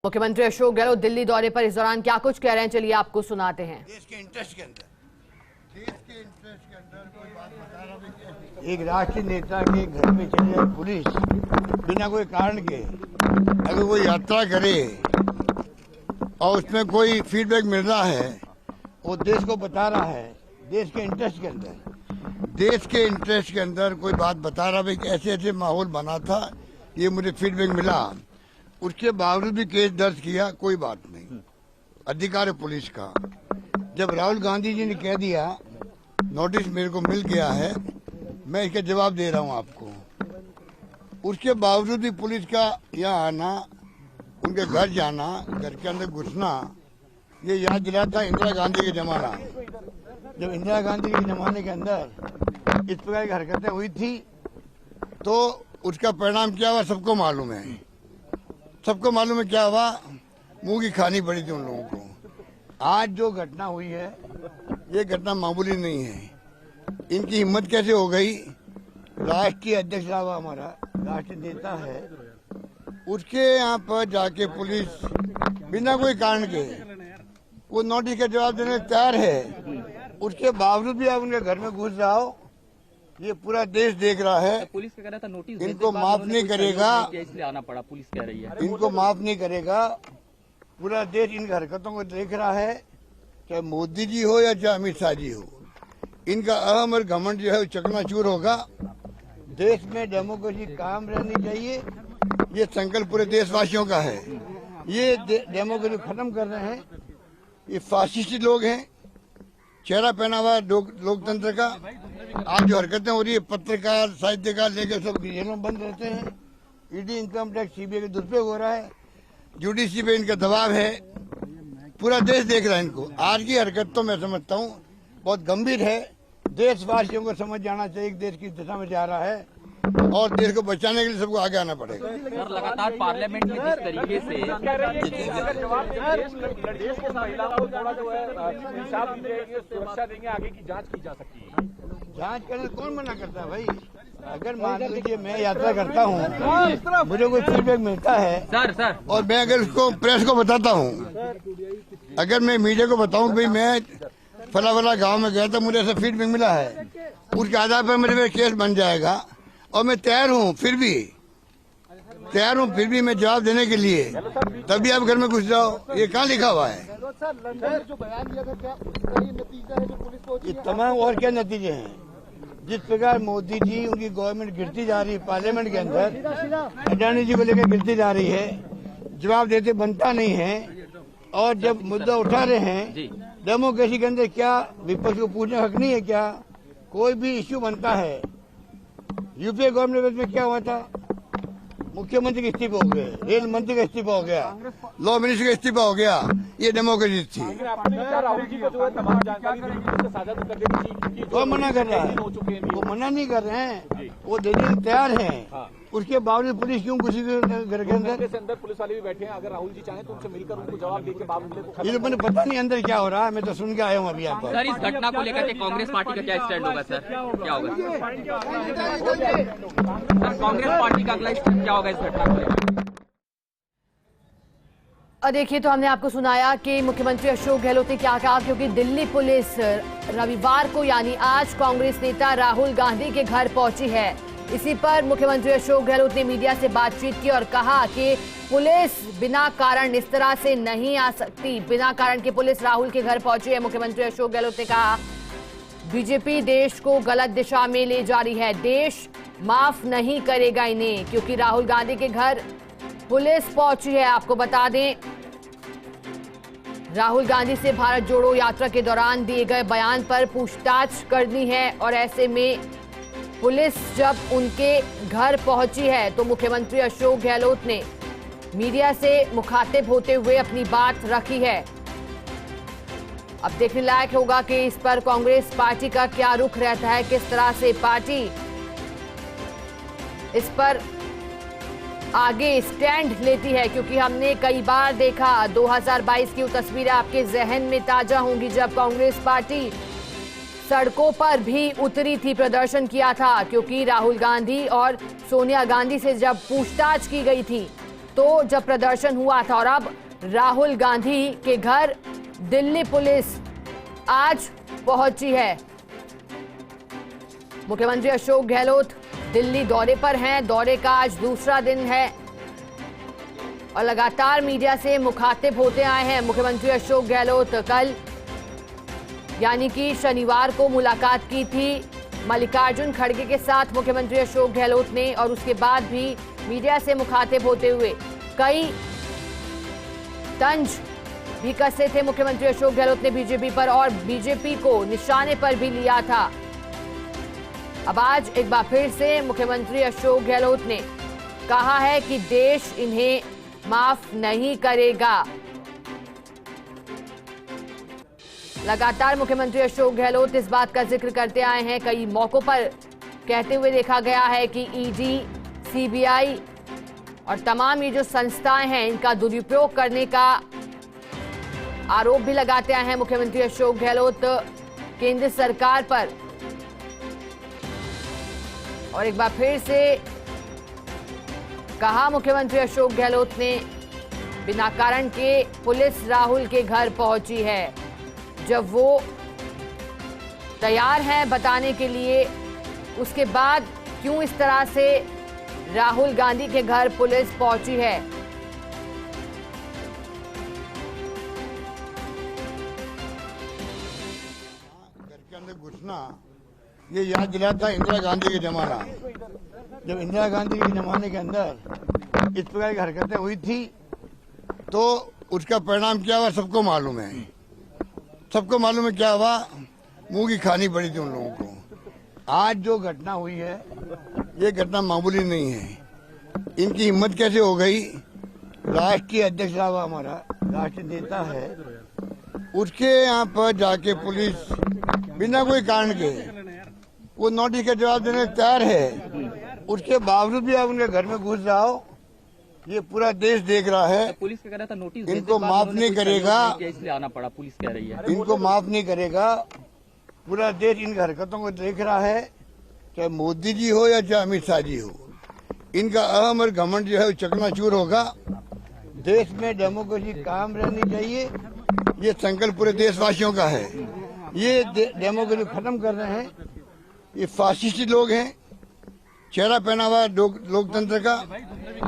मुख्यमंत्री अशोक गहलोत दिल्ली दौरे पर इस दौरान क्या कुछ कह रहे हैं, चलिए आपको सुनाते हैं। देश के इंटरेस्ट के अंदर कोई बात बता रहा है। एक राष्ट्रीय नेता के घर में चले जाए पुलिस बिना कोई कारण के, अगर वो यात्रा करे और उसमें कोई फीडबैक मिल रहा है, वो देश को बता रहा है देश के इंटरेस्ट के अंदर कोई बात बता रहा है कि ऐसे ऐसे माहौल बना था, ये मुझे फीडबैक मिला, उसके बावजूद भी केस दर्ज किया, कोई बात नहीं, अधिकार है पुलिस का। जब राहुल गांधी जी ने कह दिया नोटिस मेरे को मिल गया है, मैं इसका जवाब दे रहा हूं आपको, उसके बावजूद भी पुलिस का यहाँ आना, उनके घर जाना, घर के अंदर घुसना, ये याद दिलाता इंदिरा गांधी के जमाना। जब इंदिरा गांधी के जमाने के अंदर इस प्रकार की हरकतें हुई थी तो उसका परिणाम क्या हुआ सबको मालूम है। सबको मालूम है क्या हुआ, मुंह की खानी पड़ी थी उन लोगों को। आज जो घटना हुई है ये घटना मामूली नहीं है। इनकी हिम्मत कैसे हो गई, राष्ट्रीय अध्यक्ष रहा हमारा राष्ट्रीय नेता है, उसके यहाँ पर जाके पुलिस बिना कोई कारण के वो नोटिस का जवाब देने को तैयार है, उसके बावजूद भी आप उनके घर में घुस जाओ, ये पूरा देश देख रहा है। पुलिस का कह रहा था नोटिस इनको माफ नहीं करेगा, इसलिए आना पड़ा, पुलिस कह रही है इनको माफ नहीं करेगा। पूरा देश इन हरकतों को देख रहा है, चाहे मोदी जी हो या चाहे अमित शाह जी हो, इनका अहम और घमंड जो है चकनाचूर होगा। देश में डेमोक्रेसी कायम रहनी चाहिए, ये संकल्प पूरे देशवासियों का है। ये डेमोक्रेसी खत्म कर रहे हैं, ये फासिस्टी लोग हैं, चेहरा पहना हुआ लोकतंत्र का। आज जो हरकतें हो रही है, पत्रकार साहित्यकार लेकर सब जेलों में बंद रहते हैं, ईडी इनकम टैक्स सीबीआई का दुरुपयोग हो रहा है, जुडिशरी पे इनका दबाव है, पूरा देश देख रहा है इनको। आज की हरकत तो मैं समझता हूँ बहुत गंभीर है, देशवासियों को समझ जाना चाहिए देश की दिशा में जा रहा है और देश को बचाने के लिए सबको आगे आना पड़ेगा। सर लगातार पार्लियामेंट में जिस तरीके से सुरक्षा देंगे, आगे की जांच की जा सकती है। जांच करने कौन मना करता है भाई। अगर मान लीजिए मैं यात्रा करता हूँ, मुझे कोई फीडबैक मिलता है सर और मैं अगर उसको प्रेस को बताता हूँ, अगर मैं मीडिया को बताऊँ भाई मैं फला फला गाँव में गया था, मुझे ऐसा फीडबैक मिला है, उसके आधार पर मेरे केस बन जाएगा और मैं तैयार हूँ, फिर भी मैं जवाब देने के लिए, तभी आप घर में घुस जाओ। ये कहाँ लिखा हुआ है? ये तमाम और क्या नतीजे हैं? जिस प्रकार मोदी जी, उनकी गवर्नमेंट गिरती जा रही है, पार्लियामेंट के अंदर अडानी जी को लेकर गिरती जा रही है, जवाब देते बनता नहीं है, और जब मुद्दा उठा रहे हैं डेमोक्रेसी के अंदर, क्या विपक्ष को पूछने हक नहीं है? क्या कोई भी इश्यू बनता है? यूपीए गवर्नमेंट में क्या हुआ था, मुख्यमंत्री का इस्तीफा हो गया, रेल मंत्री का इस्तीफा हो गया, लॉ मिनिस्टर का इस्तीफा हो गया, ये डेमोक्रेसी थी। राहुल जी को जो है तमाम जानकारी साझा कर देनी, वो मना कर रहा है, वो मना नहीं कर रहे हैं, वो देने को तैयार हैं, उसके बावजूद पुलिस क्यों घुसी घर के अंदर पुलिस वाले भी बैठे हैं। अगर राहुल जी चाहें तो उनसे मिलकर उनको जवाब देकर बाबू ये तो मैंने पता नहीं अंदर क्या हो रहा है, मैं तो सुन के आया हूँ अभी यहाँ पर। सर इस घटना को लेकर के कांग्रेस पार्टी का क्या स्टैंड होगा सर, क्या होगा सर कांग्रेस पार्टी का अगला स्टैंड क्या होगा इस घटना को लेकर? देखिए, तो हमने आपको सुनाया कि मुख्यमंत्री अशोक गहलोत ने क्या कहा, क्योंकि दिल्ली पुलिस रविवार को यानी आज कांग्रेस नेता राहुल गांधी के घर पहुंची है। इसी पर मुख्यमंत्री अशोक गहलोत ने मीडिया से बातचीत की और कहा कि पुलिस बिना कारण इस तरह से नहीं आ सकती, बिना कारण की पुलिस राहुल के घर पहुंची है। मुख्यमंत्री अशोक गहलोत ने कहा बीजेपी देश को गलत दिशा में ले जा रही है, देश माफ नहीं करेगा इन्हें, क्योंकि राहुल गांधी के घर पुलिस पहुंची है। आपको बता दें, राहुल गांधी से भारत जोड़ो यात्रा के दौरान दिए गए बयान पर पूछताछ करनी है, और ऐसे में पुलिस जब उनके घर पहुंची है तो मुख्यमंत्री अशोक गहलोत ने मीडिया से मुखातिब होते हुए अपनी बात रखी है। अब देखने लायक होगा कि इस पर कांग्रेस पार्टी का क्या रुख रहता है, किस तरह से पार्टी इस पर आगे स्टैंड लेती है, क्योंकि हमने कई बार देखा, 2022 की वो तस्वीरें आपके जहन में ताजा होंगी जब कांग्रेस पार्टी सड़कों पर भी उतरी थी, प्रदर्शन किया था, क्योंकि राहुल गांधी और सोनिया गांधी से जब पूछताछ की गई थी तो जब प्रदर्शन हुआ था और अब राहुल गांधी के घर दिल्ली पुलिस आज पहुंची है। मुख्यमंत्री अशोक गहलोत दिल्ली दौरे पर हैं। दौरे का आज दूसरा दिन है और लगातार मीडिया से मुखातिब होते आए हैं। मुख्यमंत्री अशोक गहलोत कल यानी कि शनिवार को मुलाकात की थी मल्लिकार्जुन खड़गे के साथ मुख्यमंत्री अशोक गहलोत ने, और उसके बाद भी मीडिया से मुखातिब होते हुए कई तंज भी कसे थे मुख्यमंत्री अशोक गहलोत ने बीजेपी पर, और बीजेपी को निशाने पर भी लिया था। अब आज एक बार फिर से मुख्यमंत्री अशोक गहलोत ने कहा है कि देश इन्हें माफ नहीं करेगा। लगातार मुख्यमंत्री अशोक गहलोत इस बात का जिक्र करते आए हैं, कई मौकों पर कहते हुए देखा गया है कि ईडी, सीबीआई और तमाम ये जो संस्थाएं हैं इनका दुरुपयोग करने का आरोप भी लगाते आए हैं मुख्यमंत्री अशोक गहलोत केंद्र सरकार पर। और एक बार फिर से कहा मुख्यमंत्री अशोक गहलोत ने, बिना कारण के पुलिस राहुल के घर पहुंची है। जब वो तैयार हैं बताने के लिए, उसके बाद क्यों इस तरह से राहुल गांधी के घर पुलिस पहुंची है। घर के अंदर घुसना ये याद दिलाता इंदिरा गांधी के जमाना। जब इंदिरा गांधी के जमाने के अंदर इस प्रकार की हरकतें हुई थी तो उसका परिणाम क्या हुआ सबको मालूम है। सबको मालूम है क्या हुआ, मुंह की खानी पड़ी थी उन लोगों को। आज जो घटना हुई है ये घटना मामूली नहीं है। इनकी हिम्मत कैसे हो गई, राष्ट्रीय अध्यक्ष साहब हमारा राष्ट्रीय नेता है, उसके यहाँ पर जाके पुलिस बिना कोई कारण के वो नोटिस का जवाब देने को तैयार है। उसके बावजूद भी आप उनके घर में घुस जाओ, ये पूरा देश देख रहा है। पुलिस कह रहा था नोटिस इनको माफ नहीं करेगा, इसलिए आना पड़ा, पुलिस कह रही है। इनको माफ नहीं करेगा। पूरा देश इन हरकतों को देख रहा है, चाहे मोदी जी हो या चाहे अमित शाह जी हो। इनका अहम और घमंड जो है वो चकनाचूर होगा। देश में डेमोक्रेसी कायम रहनी चाहिए, ये संकल्प पूरे देशवासियों का है। ये डेमोक्रेसी खत्म कर रहे हैं, ये फासिस्टी लोग हैं, चेहरा पहना हुआ लोकतंत्र का।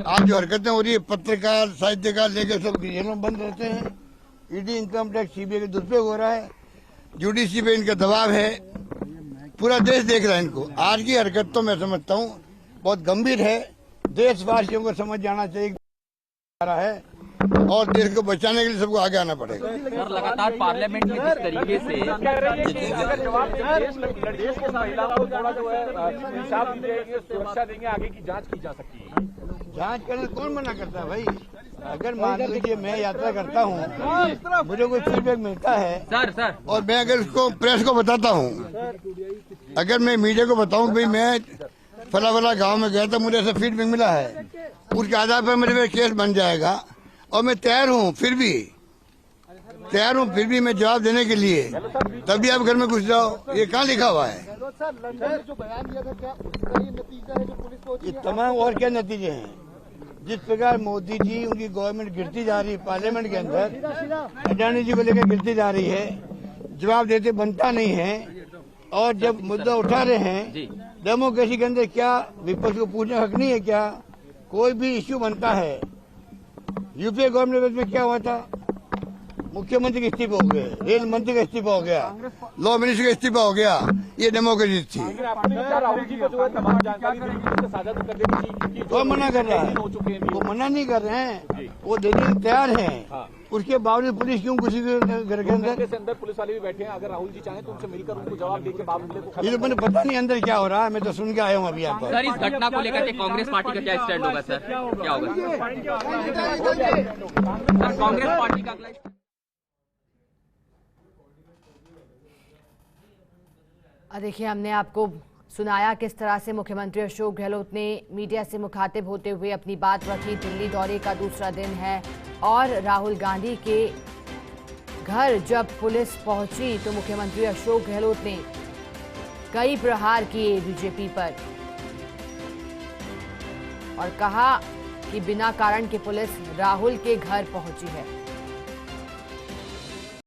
आज जो हरकतें हो रही है, पत्रकार साहित्यकार लेकर सब जेलों में बंद रहते हैं। ईडी, इनकम टैक्स, सीबीआई का दुरुपयोग हो रहा है, जुडिशरी पे इनका दबाव है, पूरा देश देख रहा है इनको। आज की हरकत तो मैं समझता हूँ बहुत गंभीर है, देशवासियों को समझ जाना चाहिए रहा है और देश को बचाने के लिए सबको आगे आना पड़ेगा। सर, लगातार पार्लियामेंट में जिस तरीके से देश के महिलाओं को थोड़ा जो है इंसाफ देंगे, सुरक्षा देंगे, आगे की जांच की जा सकती है। जांच करने कौन मना करता है भाई। अगर मान लीजिए मैं यात्रा करता हूँ, मुझे कोई फीडबैक मिलता है सर और मैं अगर उसको प्रेस को बताता हूँ, अगर मैं मीडिया को बताऊँ भाई मैं फला गांव में गया था, मुझे ऐसा फीडबैक मिला है, उसके आधार पर मेरे केस बन जाएगा और मैं तैयार हूँ, फिर भी मैं जवाब देने के लिए। तभी आप घर में घुस जाओ, ये कहाँ लिखा हुआ है। ये तमाम और क्या नतीजे हैं। जिस प्रकार मोदी जी, उनकी गवर्नमेंट गिरती जा रही है, पार्लियामेंट के अंदर अडानी जी को लेकर गिरती जा रही है, जवाब देते बनता नहीं है। और जब मुद्दा उठा रहे हैं, डेमोक्रेसी के अंदर क्या विपक्ष को पूछने हक नहीं है क्या। कोई भी इश्यू बनता है, यूपीए गवर्नमेंट में क्या हुआ था, मुख्यमंत्री का इस्तीफा हो गया, रेल मंत्री का इस्तीफा हो गया, लॉ मिनिस्टर का इस्तीफा हो गया, ये डेमोक्रेसी थी। राहुल जी को जो है तमाम जानकारी साझा कर देनी। कौन मना कर रहा है, वो मना नहीं कर रहे हैं, वो देने को तैयार हैं। उसके बावजूद पुलिस क्यों किसी के घर के अंदर पुलिस वाले भी बैठे हैं। अगर राहुल जी चाहें तो उनसे मिलकर उनको जवाब देके बावजूद ये तो मैंने पता नहीं अंदर क्या हो रहा है, मैं तो सुन के आया हूँ अभी यहाँ पर। सर, इस घटना को लेकर के कांग्रेस पार्टी का क्या स्टैंड होगा सर, क्या होगा सर कांग्रेस पार्टी का अगला। देखिए, हमने आपको सुनाया किस तरह से मुख्यमंत्री अशोक गहलोत ने मीडिया से मुखातिब होते हुए अपनी बात रखी। दिल्ली दौरे का दूसरा दिन है और राहुल गांधी के घर जब पुलिस पहुंची तो मुख्यमंत्री अशोक गहलोत ने कई प्रहार किए बीजेपी पर और कहा कि बिना कारण के पुलिस राहुल के घर पहुंची है।